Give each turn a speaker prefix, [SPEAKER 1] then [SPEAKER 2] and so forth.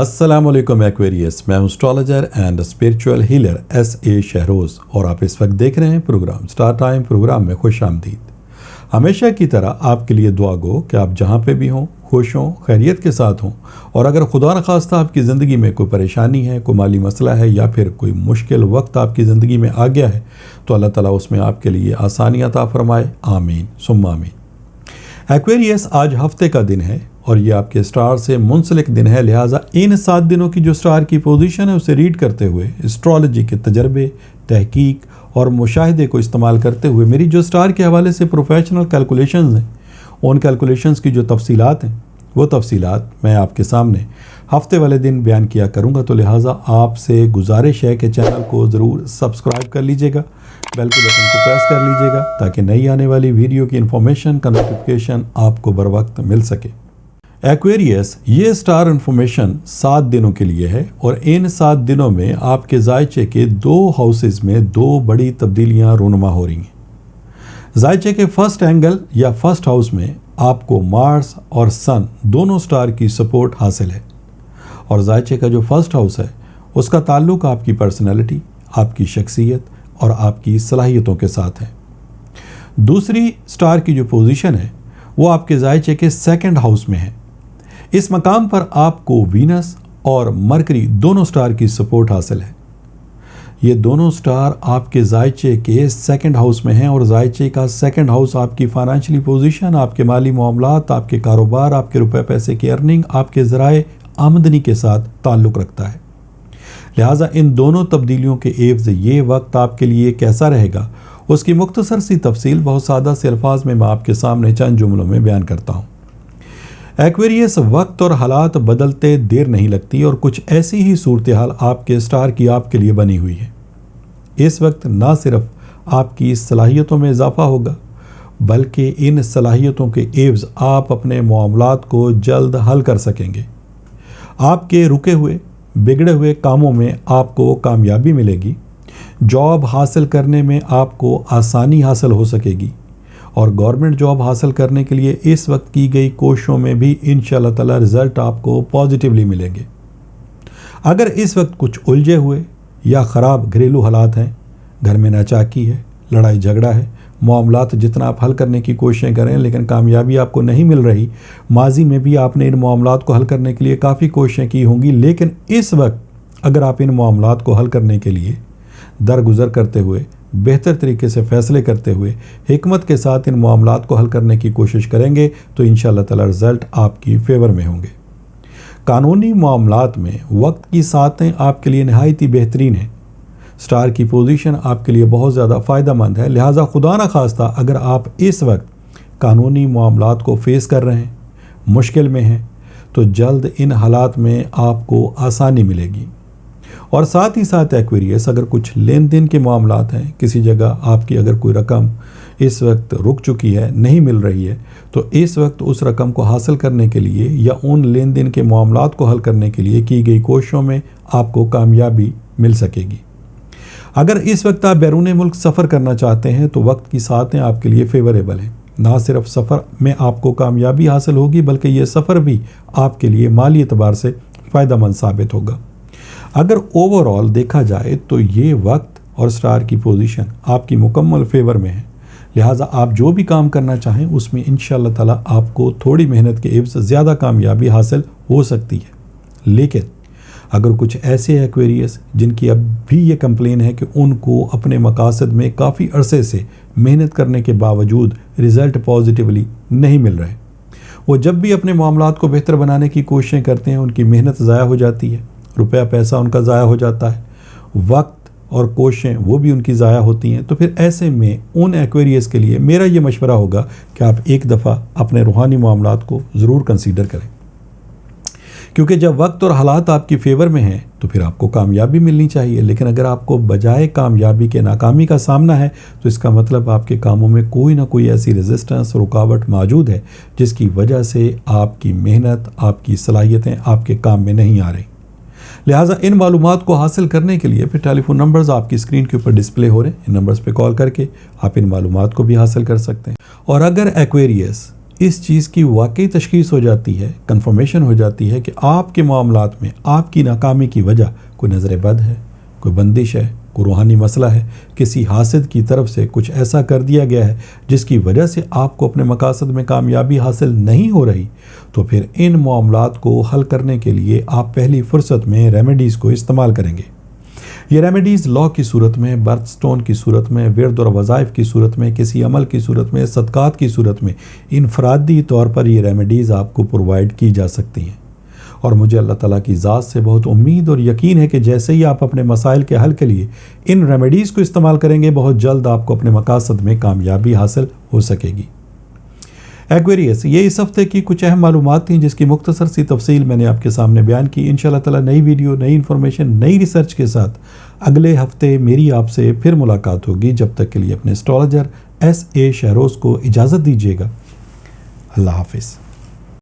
[SPEAKER 1] السلام علیکم ایکویریس، میں ہوں astrologer and spiritual healer SA Shahroz, اور آپ اس وقت دیکھ رہے ہیں پروگرام اسٹار ٹائم۔ پروگرام میں خوش آمدید۔ ہمیشہ کی طرح آپ کے لیے دعا گو کہ آپ جہاں پہ بھی ہوں خوش ہوں، خیریت کے ساتھ ہوں، اور اگر خدا نخواستہ آپ کی زندگی میں کوئی پریشانی ہے، کوئی مالی مسئلہ ہے، یا پھر کوئی مشکل وقت آپ کی زندگی میں آ گیا ہے تو اللہ تعالیٰ اس میں آپ کے لیے آسانی عطا فرمائے، آمین ثم آمین۔ ایکویریس، آج ہفتے کا دن ہے اور یہ آپ کے سٹار سے منسلک دن ہے، لہٰذا ان 7 دنوں کی جو سٹار کی پوزیشن ہے اسے ریڈ کرتے ہوئے اسٹرالوجی کے تجربے، تحقیق اور مشاہدے کو استعمال کرتے ہوئے میری جو سٹار کے حوالے سے پروفیشنل کیلکولیشنز ہیں، ان کیلکولیشنز کی جو تفصیلات ہیں وہ تفصیلات میں آپ کے سامنے ہفتے والے دن بیان کیا کروں گا، تو لہٰذا آپ سے گزارش ہے کہ چینل کو ضرور سبسکرائب کر لیجئے گا، بیل کے بٹن کو پریس کر لیجئے گا تاکہ نئی آنے والی ویڈیو کی انفارمیشن کا نوٹیفیکیشن آپ کو بر وقت مل سکے۔ ایکویریس، یہ سٹار انفارمیشن 7 دنوں کے لیے ہے، اور ان 7 دنوں میں آپ کے زائچے کے 2 ہاؤسز میں 2 بڑی تبدیلیاں رونما ہو رہی ہیں۔ زائچے کے فرسٹ اینگل یا فرسٹ ہاؤس میں آپ کو مارس اور سن دونوں سٹار کی سپورٹ حاصل ہے، اور زائچے کا جو فرسٹ ہاؤس ہے اس کا تعلق آپ کی پرسنالٹی، آپ کی شخصیت اور آپ کی صلاحیتوں کے ساتھ ہے۔ دوسری سٹار کی جو پوزیشن ہے وہ آپ کے زائچے کے سیکنڈ ہاؤس میں ہے۔ اس مقام پر آپ کو وینس اور مرکری دونوں سٹار کی سپورٹ حاصل ہے۔ یہ دونوں سٹار آپ کے زائچے کے سیکنڈ ہاؤس میں ہیں، اور زائچے کا سیکنڈ ہاؤس آپ کی فائنینشلی پوزیشن، آپ کے مالی معاملات، آپ کے کاروبار، آپ کے روپے پیسے کی ارننگ، آپ کے ذرائع آمدنی کے ساتھ تعلق رکھتا ہے۔ لہٰذا ان دونوں تبدیلیوں کے عوض یہ وقت آپ کے لیے کیسا رہے گا، اس کی مختصر سی تفصیل بہت سادہ سے الفاظ میں آپ کے سامنے چند جملوں میں بیان کرتا ہوں۔ ایکویریس، وقت اور حالات بدلتے دیر نہیں لگتی، اور کچھ ایسی ہی صورتحال آپ کے سٹار کی آپ کے لیے بنی ہوئی ہے۔ اس وقت نہ صرف آپ کی صلاحیتوں میں اضافہ ہوگا بلکہ ان صلاحیتوں کے عوض آپ اپنے معاملات کو جلد حل کر سکیں گے۔ آپ کے رکے ہوئے بگڑے ہوئے کاموں میں آپ کو کامیابی ملے گی، جاب حاصل کرنے میں آپ کو آسانی حاصل ہو سکے گی، اور گورنمنٹ جاب حاصل کرنے کے لیے اس وقت کی گئی کوششوں میں بھی انشاءاللہ تعالی رزلٹ آپ کو پازیٹیولی ملیں گے۔ اگر اس وقت کچھ الجھے ہوئے یا خراب گھریلو حالات ہیں، گھر میں ناچاکی ہے، لڑائی جھگڑا ہے، معاملات جتنا آپ حل کرنے کی کوششیں کریں لیکن کامیابی آپ کو نہیں مل رہی، ماضی میں بھی آپ نے ان معاملات کو حل کرنے کے لیے کافی کوششیں کی ہوں گی، لیکن اس وقت اگر آپ ان معاملات کو حل کرنے کے لیے درگزر کرتے ہوئے، بہتر طریقے سے فیصلے کرتے ہوئے، حکمت کے ساتھ ان معاملات کو حل کرنے کی کوشش کریں گے تو انشاءاللہ تعالی رزلٹ آپ کی فیور میں ہوں گے۔ قانونی معاملات میں وقت کی ساعتیں آپ کے لیے نہایت ہی بہترین ہیں۔ سٹار کی پوزیشن آپ کے لیے بہت زیادہ فائدہ مند ہے، لہٰذا خدا نہ خواستہ اگر آپ اس وقت قانونی معاملات کو فیس کر رہے ہیں، مشکل میں ہیں، تو جلد ان حالات میں آپ کو آسانی ملے گی۔ اور ساتھ ہی ساتھ ایکویریس، اگر کچھ لین دین کے معاملات ہیں، کسی جگہ آپ کی اگر کوئی رقم اس وقت رک چکی ہے، نہیں مل رہی ہے، تو اس وقت اس رقم کو حاصل کرنے کے لیے یا ان لین دین کے معاملات کو حل کرنے کے لیے کی گئی کوششوں میں آپ کو کامیابی مل سکے گی۔ اگر اس وقت آپ بیرون ملک سفر کرنا چاہتے ہیں تو وقت کی ساعتیں آپ کے لیے فیوریبل ہیں۔ نہ صرف سفر میں آپ کو کامیابی حاصل ہوگی بلکہ یہ سفر بھی آپ کے لیے مالی اعتبار سے فائدہ مند ثابت ہوگا۔ اگر اوورآل دیکھا جائے تو یہ وقت اور سٹار کی پوزیشن آپ کی مکمل فیور میں ہے، لہٰذا آپ جو بھی کام کرنا چاہیں اس میں انشاءاللہ تعالی آپ کو تھوڑی محنت کے عوض زیادہ کامیابی حاصل ہو سکتی ہے۔ لیکن اگر کچھ ایسے ایکویریس جن کی اب بھی یہ کمپلین ہے کہ ان کو اپنے مقاصد میں کافی عرصے سے محنت کرنے کے باوجود رزلٹ پازیٹیولی نہیں مل رہے، وہ جب بھی اپنے معاملات کو بہتر بنانے کی کوششیں کرتے ہیں ان کی محنت ضائع ہو جاتی ہے، روپیہ پیسہ ان کا ضائع ہو جاتا ہے، وقت اور کوششیں وہ بھی ان کی ضائع ہوتی ہیں، تو پھر ایسے میں ان ایکویریس کے لیے میرا یہ مشورہ ہوگا کہ آپ ایک دفعہ اپنے روحانی معاملات کو ضرور کنسیڈر کریں، کیونکہ جب وقت اور حالات آپ کی فیور میں ہیں تو پھر آپ کو کامیابی ملنی چاہیے، لیکن اگر آپ کو بجائے کامیابی کے ناکامی کا سامنا ہے تو اس کا مطلب آپ کے کاموں میں کوئی نہ کوئی ایسی ریزسٹنس، رکاوٹ موجود ہے جس کی وجہ سے آپ کی محنت، آپ کی صلاحیتیں آپ کے کام میں نہیں آ رہی۔ لہٰذا ان معلومات کو حاصل کرنے کے لیے پھر ٹیلی فون نمبرز آپ کی اسکرین کے اوپر ڈسپلے ہو رہے ہیں، ان نمبرز پہ کال کر کے آپ ان معلومات کو بھی حاصل کر سکتے ہیں۔ اور اگر ایکویریس اس چیز کی واقعی تشخیص ہو جاتی ہے، کنفرمیشن ہو جاتی ہے کہ آپ کے معاملات میں آپ کی ناکامی کی وجہ کوئی نظر بد ہے، کوئی بندش ہے، کوئی روحانی مسئلہ ہے، کسی حاسد کی طرف سے کچھ ایسا کر دیا گیا ہے جس کی وجہ سے آپ کو اپنے مقاصد میں کامیابی حاصل نہیں ہو رہی، تو پھر ان معاملات کو حل کرنے کے لیے آپ پہلی فرصت میں ریمیڈیز کو استعمال کریں گے۔ یہ ریمیڈیز لا کی صورت میں، برتھ سٹون کی صورت میں، ورد اور وظائف کی صورت میں، کسی عمل کی صورت میں، صدقات کی صورت میں، انفرادی طور پر یہ ریمیڈیز آپ کو پرووائڈ کی جا سکتی ہیں۔ اور مجھے اللہ تعالیٰ کی ذات سے بہت امید اور یقین ہے کہ جیسے ہی آپ اپنے مسائل کے حل کے لیے ان ریمیڈیز کو استعمال کریں گے، بہت جلد آپ کو اپنے مقاصد میں کامیابی حاصل ہو سکے گی۔ ایکویریس، یہ اس ہفتے کی کچھ اہم معلومات تھیں جس کی مختصر سی تفصیل میں نے آپ کے سامنے بیان کی۔ انشاءاللہ تعالیٰ نئی ویڈیو، نئی انفارمیشن، نئی ریسرچ کے ساتھ اگلے ہفتے میری آپ سے پھر ملاقات ہوگی۔ جب تک کے لیے اپنے اسٹرالوجر ایس اے شہروز کو اجازت دیجیے گا۔ اللہ حافظ۔